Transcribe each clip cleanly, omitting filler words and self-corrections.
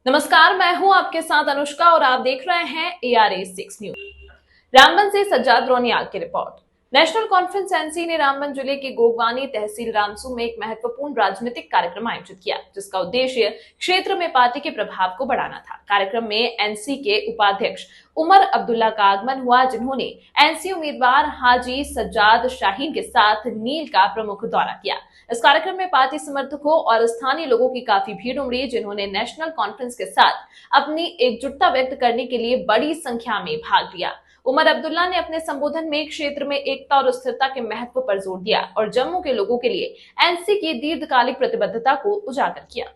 नमस्कार, मैं हूं आपके साथ अनुष्का और आप देख रहे हैं ARA6 न्यूज। रामबन से सज्जाद रोनियाल की रिपोर्ट। नेशनल कॉन्फ्रेंस एनसी ने रामबन जिले के गोगवानी तहसील रामसू में एक महत्वपूर्ण राजनीतिक कार्यक्रम आयोजित किया, जिसका उद्देश्य क्षेत्र में पार्टी के प्रभाव को बढ़ाना था। कार्यक्रम में एनसी के उपाध्यक्ष उमर अब्दुल्ला का आगमन हुआ, जिन्होंने एनसी उम्मीदवार हाजी सज्जाद शाहीन के साथ नील का प्रमुख दौरा किया। इस कार्यक्रम में पार्टी समर्थकों और स्थानीय लोगों की काफी भीड़ उमड़ी, जिन्होंने नेशनल कॉन्फ्रेंस के साथ अपनी एकजुटता व्यक्त करने के लिए बड़ी संख्या में भाग लिया। उमर अब्दुल्ला ने अपने संबोधन में क्षेत्र में एकता और स्थिरता के महत्व पर जोर दिया और जम्मू के लोगों के लिए एनसी की दीर्घकालिक प्रतिबद्धता को उजागर किया।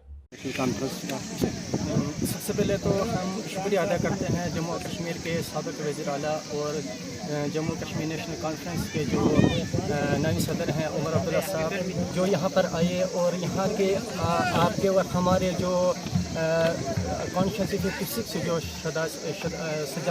सबसे पहले तो हम शुक्रिया अदा करते हैं जम्मू और कश्मीर के साबिक वज़ीर आला और जम्मू कश्मीर नेशनल कॉन्फ्रेंस के जो नए सदर हैं उमर अब्दुल्ला साहब, जो यहाँ पर आए और यहाँ के आपके और हमारे जो कॉन्फ्रेंस 56 जो सज्जाद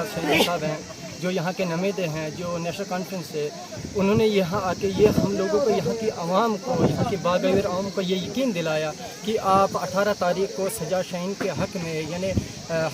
शाहीन साहब हैं, जो यहाँ के नुमाइंदे हैं, जो नेशनल कॉन्फ्रेंस से, उन्होंने यहाँ आके ये हम लोगों को, यहाँ की आवाम को, यहाँ की बाग़ैर आवाम को ये यकीन दिलाया कि आप 18 तारीख को सज्जाद शाहीन के हक़ में यानी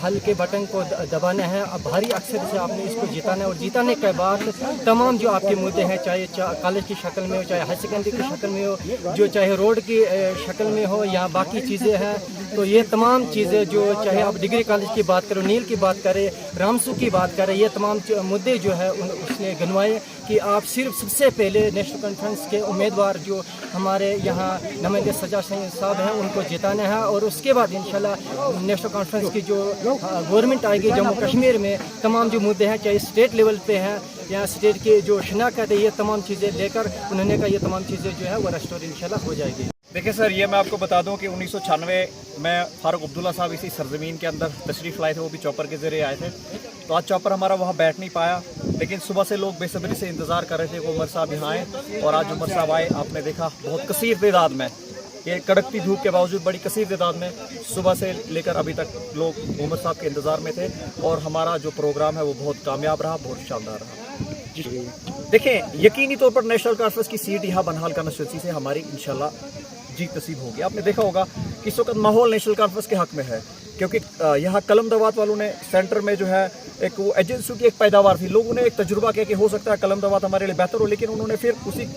हल के बटन को दबाना है। अब भारी अक्सर से आपने इसको जिताना है और जीताने के बाद तमाम जो आपके मुद्दे हैं, चाहे कॉलेज की शक्ल में हो, चाहे हाई सेकेंडरी की शक्ल में हो, जो चाहे रोड की शक्ल में हो या बाकी चीज़ें हैं, तो ये तमाम चीज़ें जो चाहे आप डिग्री कॉलेज की बात करो, नील की बात करें, रामसू की बात करें, ये तमाम मुद्दे जो है उसने गिनवाए कि आप सिर्फ सबसे पहले नेशनल कॉन्फ्रेंस के उम्मीदवार जो हमारे यहाँ नुमाइंदे सज्जाद शाहीन साहब हैं उनको जिताना है और उसके बाद इंशाल्लाह नेशनल कॉन्फ्रेंस की जो गवर्नमेंट आएगी जम्मू कश्मीर में, तमाम जो मुद्दे हैं चाहे स्टेट लेवल पे हैं या स्टेट के जो शनाख्त है, ये तमाम चीज़ें लेकर उन्होंने कहा ये तमाम चीज़ें जो है वो रेस्टोर इंशाल्लाह हो जाएगी। देखिए सर, ये मैं आपको बता दूं कि 1996 में फारूक अब्दुल्ला साहब इसी सरजमीन के अंदर तशरीफ़ लाए थे, वो भी चॉपर के ज़रिए आए थे। तो आज चॉपर हमारा वहाँ बैठ नहीं पाया, लेकिन सुबह से लोग बेसब्री से इंतज़ार कर रहे थे कि उमर साहब यहाँ आए और आज उमर साहब आए। आपने देखा बहुत कसीर तादाद में, ये कड़कती धूप के बावजूद बड़ी कसीर तादाद में सुबह से लेकर अभी तक लोग उमर साहब के इंतज़ार में थे और हमारा जो प्रोग्राम है वो बहुत कामयाब रहा, बहुत शानदार रहा। देखें, यकीनी तौर पर नेशनल कॉन्फ्रेंस की सीट यहाँ बनहाल कॉन्स्टिट्यूंसी से हमारी इंशाल्लाह जीत नसीब होगी। आपने देखा होगा कि इस वक्त माहौल नेशनल कॉन्फ्रेंस के हक में है, क्योंकि यहाँ कलम दवात वालों ने सेंटर में जो है एक वो एजेंसियों की एक पैदावार थी, लोगों ने एक तजुर्बा किया कि हो सकता है कलम दवात हमारे लिए बेहतर हो, लेकिन उन्होंने फिर उसी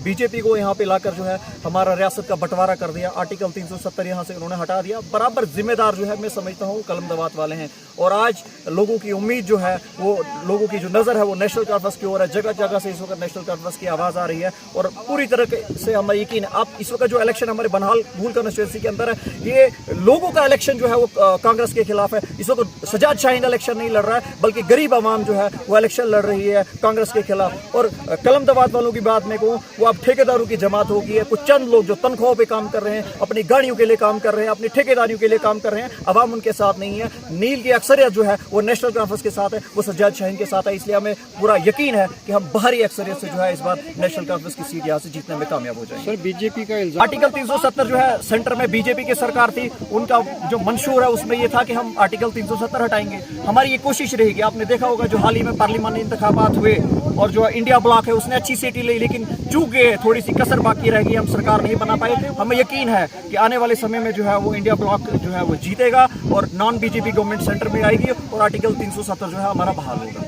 बीजेपी को यहाँ पे लाकर जो है हमारा रियासत का बंटवारा कर दिया। आर्टिकल 370 यहाँ से उन्होंने हटा दिया। बराबर जिम्मेदार जो है मैं समझता हूँ कलम दवात वाले हैं और आज लोगों की उम्मीद जो है वो, लोगों की जो नज़र है वो नेशनल कॉन्फ्रेंस की ओर है। जगह जगह से इस वक्त नेशनल कॉन्फ्रेंस की आवाज़ आ रही है और पूरी तरह से हमें यकीन है। आप इस वक्त जो इलेक्शन हमारे बनहाल भूल कॉन्स्टिट्यूंसी के अंदर है, ये लोगों का इलेक्शन जो है वो कांग्रेस के खिलाफ है। इस वक्त सज्जाद शाहीन इलेक्शन नहीं लड़ रहा है, बल्कि गरीब आवाम जो है वो इलेक्शन लड़ रही है कांग्रेस के खिलाफ। और कलम दवात वालों की बात में कहूँ, वो अब ठेकेदारों की जमात हो गई है। कुछ चंद लोग जो तनख्वाहों पे काम कर रहे हैं, अपनी गाड़ियों के लिए काम कर रहे हैं, अपनी ठेकेदारियों के लिए काम कर रहे हैं, अवाम उनके साथ नहीं है। नील की अक्सरियत जो है वो नेशनल कॉन्फ्रेंस के साथ है, वो सज्जाद शाहीन के साथ है। इसलिए हमें पूरा यकीन है कि हम बाहरी अक्सरियत से जो है इस बार नेशनल कॉन्फ्रेंस की सीट यहाँ से जीतने में कामयाब हो जाएंगे। सर, बीजेपी का इल्जाम, आर्टिकल 370 जो है सेंटर में बीजेपी की सरकार थी, उनका जो मंशूर है उसमें ये था कि हम आर्टिकल 370 हटाएंगे। हमारी ये कोशिश रहेगी। आपने देखा होगा जो हाल ही में पार्लियामानी इंतखाबात हुए और जो इंडिया ब्लॉक है उसने अच्छी सीटें ली, लेकिन चूक गए, थोड़ी सी कसर बाकी रह गई, हम सरकार नहीं बना पाए। हमें यकीन है कि आने वाले समय में जो है वो इंडिया ब्लॉक जो है वो जीतेगा और नॉन बीजेपी गवर्नमेंट सेंटर में आएगी और आर्टिकल 370 जो है हमारा बहाल होगा।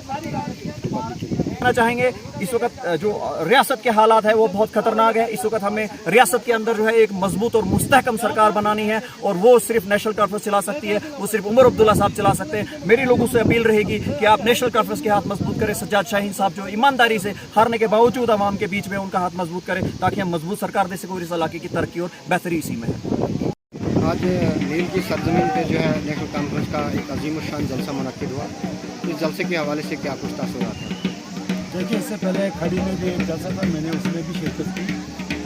चाहेंगे इस वक्त जो रियासत के हालात है वो बहुत खतरनाक है। इस वक्त हमें रियासत के अंदर जो है एक मजबूत और मुस्तहकम सरकार बनानी है और वो सिर्फ नेशनल कॉन्फ्रेंस चला सकती है, वो सिर्फ उमर अब्दुल्ला साहब चला सकते हैं। मेरी लोगों से अपील रहेगी कि आप नेशनल कॉन्फ्रेंस के हाथ मजबूत करें। सज्जाद शाहीन साहब जो ईमानदारी से हारने के बावजूद आवाम के बीच में उनका हाथ मजबूत करें, ताकि हम मजबूत सरकार दे सकें और इस इलाके की तरक्की और बेहतरी इसी में है। आज नील की सरजमीन पे जो है नेशनल कॉन्फ्रेंस का एक अजीम शान जलसा मुनक्किद हुआ। इस जलसे के हवाले से क्या कुछ तासुरात हैं? देखिए, इससे पहले खड़ी में भी एक जलसा था, मैंने उसमें भी शिरकत की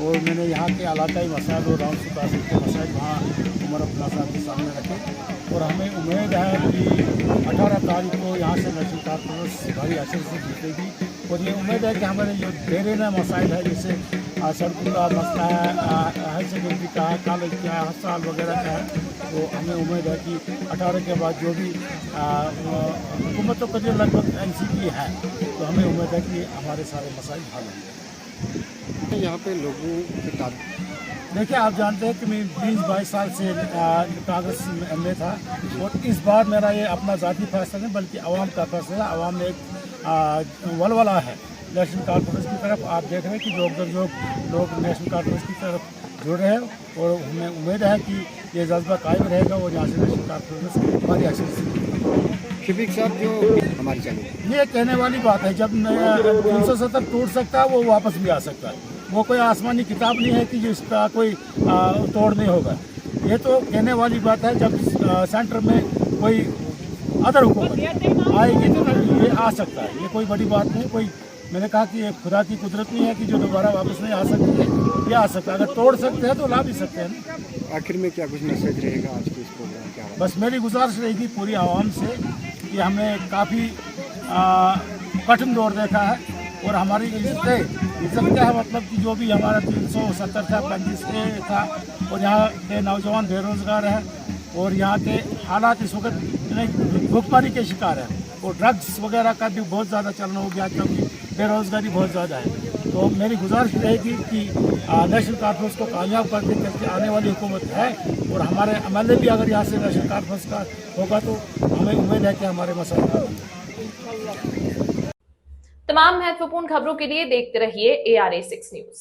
और मैंने यहाँ के इलाकाई मसाइल और राउंड से तहसील के मसाइल वहाँ उमर अब्दुल्ला साहब के सामने रखे और हमें उम्मीद है कि 18 तारीख को यहाँ से नेशनल कॉन्फ्रेंस भारी असर से जीतेगी और ये उम्मीद है कि हमारे जो देरीना मसाइल है, जैसे सड़कों का मसला है, हाई सेकेंडरी का है, कॉलेज का है, अस्पताल वगैरह का है, तो हमें उम्मीद है कि 18 के बाद जो भी हुकूमतों का जो लगभग NCP है, तो हमें उम्मीद है कि हमारे सारे मसाइल हल होंगे। यहाँ पे लोगों की देखिए, आप जानते हैं कि मैं 20-22 साल से कांग्रेस में था और इस बार मेरा ये अपना ज़ाती फैसला नहीं बल्कि आवाम का फैसला है। आवाम में एक वलवला है नेशनल कॉन्फ्रेंस की तरफ। आप देख रहे हैं कि लोग नेशनल कॉन्फ्रेंस की तरफ जुड़ रहे हैं और हमें उम्मीद है कि ये जज्बा कायम रहेगा और यहाँ से नेशनल कॉन्फ्रेंस हमारी एक्शन। शफीक साहब, जो हमारी चैनल ये कहने वाली बात है, जब 370 टूट सकता है वो वापस भी आ सकता है। वो कोई आसमानी किताब नहीं है कि जिसका कोई तोड़ नहीं होगा। ये तो कहने वाली बात है, जब सेंटर में कोई अदर हुकूमत आएगी तो ये आ सकता है। ये कोई बड़ी बात नहीं। कोई, मैंने कहा कि ये खुदा की कुदरत नहीं है कि जो दोबारा वापस नहीं आ सकती है, ये आ सकता है। अगर तोड़ सकते हैं तो ला भी सकते हैं। आखिर में क्या कुछ मैसेज रहेगा आज के इस प्रोग्राम क्या? बस मेरी गुजारिश रहेगी पूरी आवाम से कि हमने काफ़ी कठिन दौर देखा है और हमारी इज्जत क्या है, मतलब कि जो भी हमारा 370 था, 35 था और यहाँ के नौजवान बेरोज़गार हैं और यहाँ के हालात इस वक्त भुखमरी के शिकार हैं और ड्रग्स वगैरह का भी बहुत ज़्यादा चलन हो गया क्योंकि बेरोज़गारी बहुत ज़्यादा है। तो मेरी गुजारिश रहेगी कि नेशनल कॉन्फ्रेंस को कामयाब करके क्योंकि आने वाली हुकूमत है और हमारे MLA भी अगर यहाँ से नेशनल कॉन्फ्रेंस का होगा तो हमें उम्मीद है कि हमारे मसले हल होंगे। तमाम महत्वपूर्ण खबरों के लिए देखते रहिए ARA 6 न्यूज।